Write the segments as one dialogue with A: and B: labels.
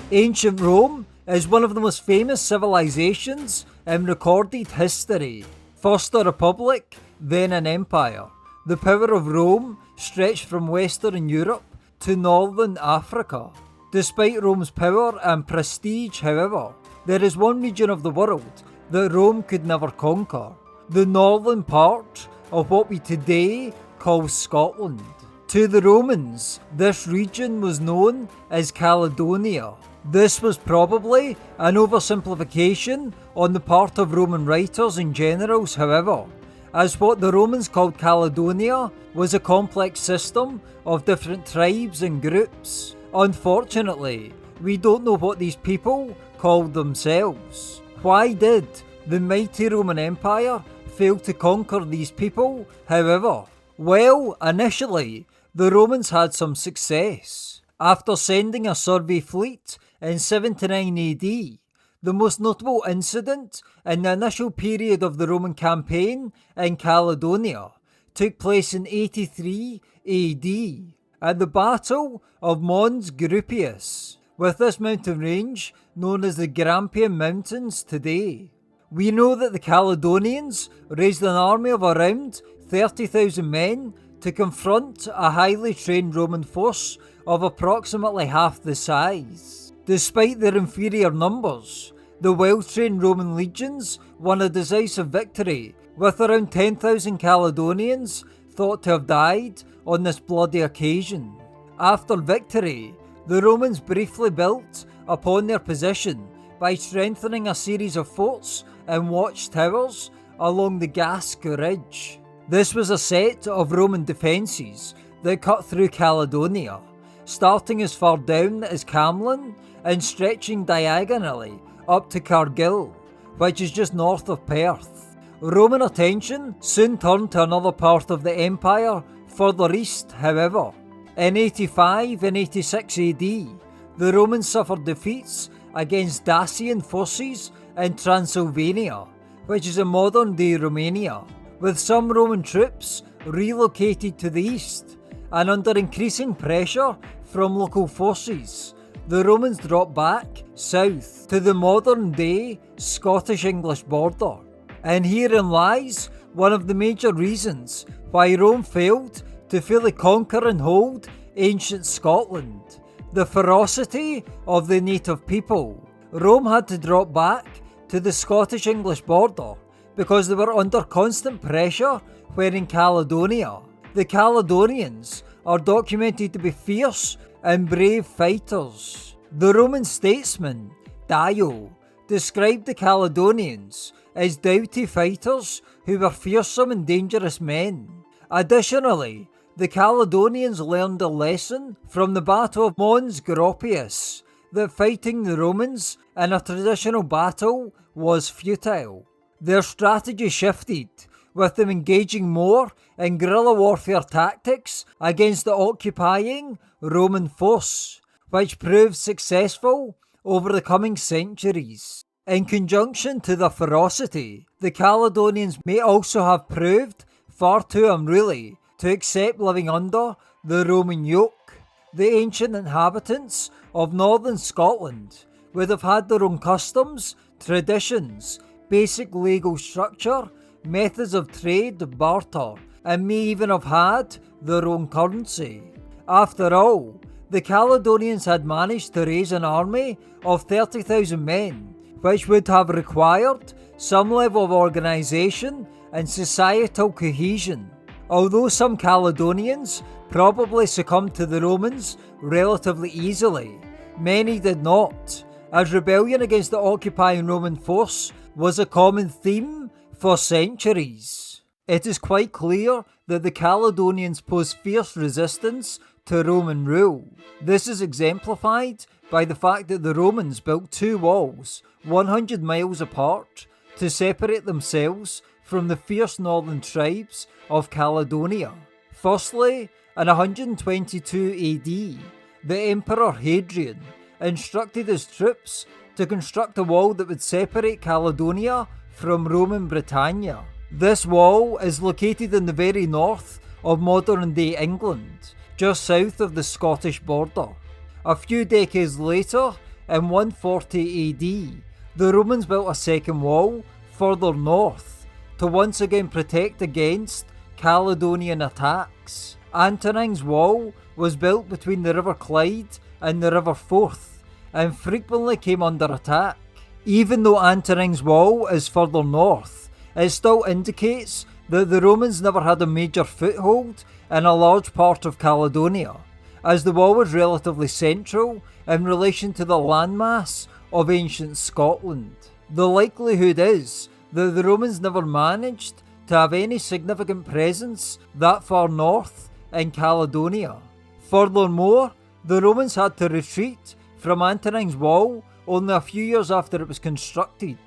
A: Ancient Rome is one of the most famous civilizations in recorded history. First a republic, then an empire. The power of Rome stretched from Western Europe to Northern Africa. Despite Rome's power and prestige, however, there is one region of the world that Rome could never conquer. The northern part of what we today call Scotland. To the Romans, this region was known as Caledonia. This was probably an oversimplification on the part of Roman writers and generals, however, as what the Romans called Caledonia was a complex system of different tribes and groups. Unfortunately, we don't know what these people called themselves. Why did the mighty Roman Empire fail to conquer these people, however? Well, initially, the Romans had some success. After sending a survey fleet in 79 AD, the most notable incident in the initial period of the Roman campaign in Caledonia took place in 83 AD at the Battle of Mons Graupius, with this mountain range known as the Graupian Mountains today. We know that the Caledonians raised an army of around 30,000 men to confront a highly trained Roman force of approximately half the size. Despite their inferior numbers, the well-trained Roman legions won a decisive victory, with around 10,000 Caledonians thought to have died on this bloody occasion. After victory, the Romans briefly built upon their position by strengthening a series of forts and watchtowers along the Gasque Ridge. This was a set of Roman defences that cut through Caledonia, starting as far down as Camlin and stretching diagonally up to Cargill, which is just north of Perth. Roman attention soon turned to another part of the empire further east, however. In 85 and 86 AD, the Romans suffered defeats against Dacian forces in Transylvania, which is in modern-day Romania, with some Roman troops relocated to the east, and under increasing pressure from local forces, the Romans dropped back south to the modern-day Scottish-English border. And herein lies one of the major reasons why Rome failed to fully conquer and hold ancient Scotland: the ferocity of the native people. Rome had to drop back to the Scottish-English border because they were under constant pressure when in Caledonia. The Caledonians are documented to be fierce and brave fighters. The Roman statesman Dio described the Caledonians as doughty fighters who were fearsome and dangerous men. Additionally, the Caledonians learned a lesson from the Battle of Mons Graupius that fighting the Romans in a traditional battle was futile. Their strategy shifted, with them engaging more in guerrilla warfare tactics against the occupying Roman force, which proved successful over the coming centuries. In conjunction to their ferocity, the Caledonians may also have proved far too unruly to accept living under the Roman yoke. The ancient inhabitants of northern Scotland would have had their own customs, traditions, basic legal structure, methods of trade, barter, and may even have had their own currency. After all, the Caledonians had managed to raise an army of 30,000 men, which would have required some level of organisation and societal cohesion. Although some Caledonians probably succumbed to the Romans relatively easily, many did not, as rebellion against the occupying Roman force was a common theme for centuries. It is quite clear that the Caledonians posed fierce resistance to Roman rule. This is exemplified by the fact that the Romans built two walls 100 miles apart to separate themselves from the fierce northern tribes of Caledonia. Firstly, in 122 AD, the Emperor Hadrian instructed his troops to construct a wall that would separate Caledonia from Roman Britannia. This wall is located in the very north of modern-day England, just south of the Scottish border. A few decades later, in 140 AD, the Romans built a second wall further north to once again protect against Caledonian attacks. Antoning's wall was built between the River Clyde and the River Forth and frequently came under attack. Even though Antoning's wall is further north, it still indicates that the Romans never had a major foothold in a large part of Caledonia, as the wall was relatively central in relation to the landmass of ancient Scotland. The likelihood is that the Romans never managed to have any significant presence that far north in Caledonia. Furthermore, the Romans had to retreat from Antoning's wall only a few years after it was constructed.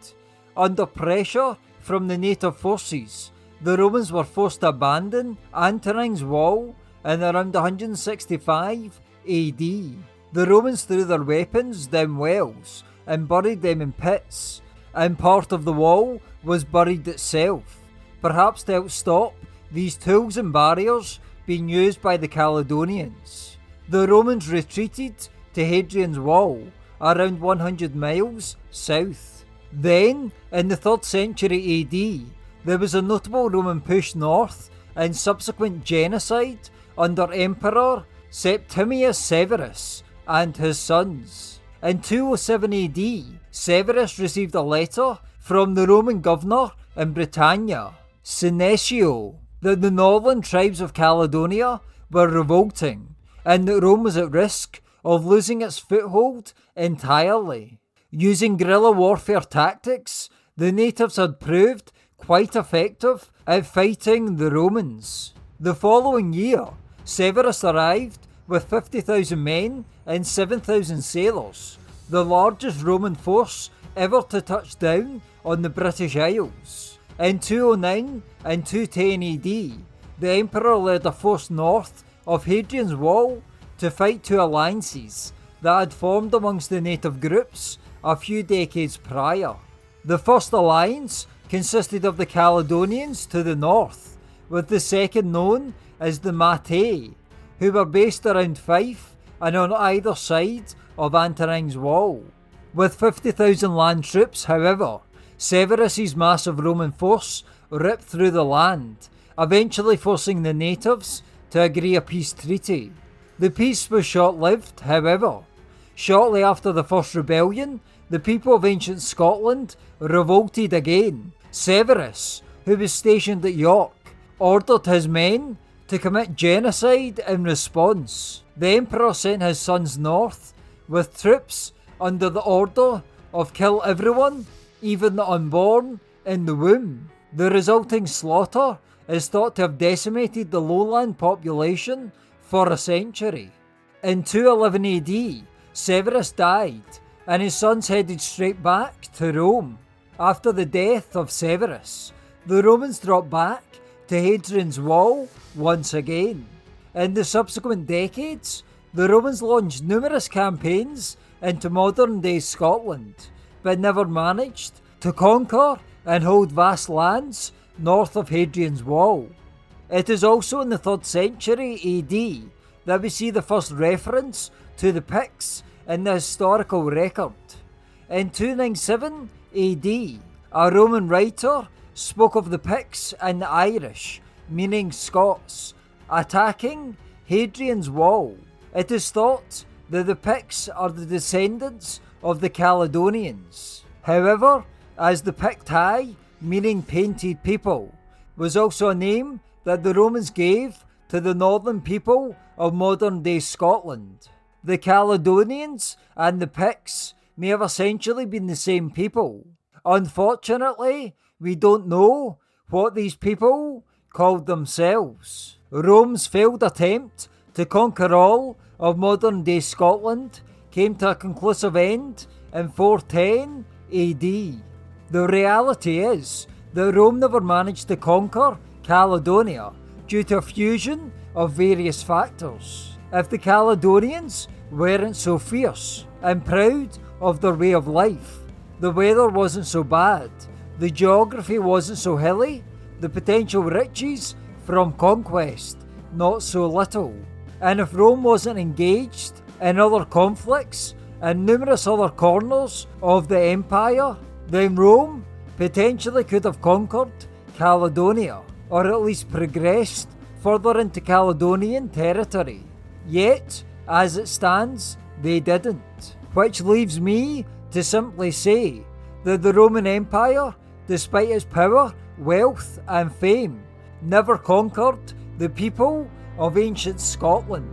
A: Under pressure from the native forces, the Romans were forced to abandon Antoning's wall in around 165 AD. The Romans threw their weapons down wells and buried them in pits, and part of the wall was buried itself, perhaps to help stop these tools and barriers being used by the Caledonians. The Romans retreated to Hadrian's Wall, around 100 miles south. Then, in the 3rd century AD, there was a notable Roman push north and subsequent genocide under Emperor Septimius Severus and his sons. In 207 AD, Severus received a letter from the Roman governor in Britannia, Senecio, that the northern tribes of Caledonia were revolting and that Rome was at risk of losing its foothold entirely. Using guerrilla warfare tactics, the natives had proved quite effective at fighting the Romans. The following year, Severus arrived with 50,000 men and 7,000 sailors, the largest Roman force ever to touch down on the British Isles. In 209 and 210 AD, the Emperor led a force north of Hadrian's Wall to fight two alliances that had formed amongst the native groups a few decades prior. The first alliance consisted of the Caledonians to the north, with the second known as the Matae, who were based around Fife and on either side of Antoning's Wall. With 50,000 land troops, however, Severus's massive Roman force ripped through the land, eventually forcing the natives to agree a peace treaty. The peace was short-lived, however. Shortly after the first rebellion, the people of ancient Scotland revolted again. Severus, who was stationed at York, ordered his men to commit genocide in response. The Emperor sent his sons north with troops under the order of kill everyone, even the unborn, in the womb. The resulting slaughter is thought to have decimated the lowland population for a century. In 211 AD, Severus died, and his sons headed straight back to Rome. After the death of Severus, the Romans dropped back to Hadrian's Wall once again. In the subsequent decades, the Romans launched numerous campaigns into modern-day Scotland, but never managed to conquer and hold vast lands north of Hadrian's Wall. It is also in the 3rd century AD that we see the first reference to the Picts in the historical record. In 297 AD, a Roman writer spoke of the Picts and the Irish, meaning Scots, attacking Hadrian's Wall. It is thought that the Picts are the descendants of the Caledonians. However, as the Picti, meaning painted people, was also a name that the Romans gave to the northern people of modern-day Scotland. The Caledonians and the Picts may have essentially been the same people. Unfortunately, we don't know what these people called themselves. Rome's failed attempt to conquer all of modern-day Scotland came to a conclusive end in 410 AD. The reality is that Rome never managed to conquer Caledonia due to a fusion of various factors. If the Caledonians weren't so fierce and proud of their way of life, the weather wasn't so bad, the geography wasn't so hilly, the potential riches from conquest not so little, and if Rome wasn't engaged in other conflicts and numerous other corners of the empire, then Rome potentially could have conquered Caledonia, or at least progressed further into Caledonian territory. Yet, as it stands, they didn't. Which leaves me to simply say that the Roman Empire, despite its power, wealth and fame, never conquered the people of ancient Scotland.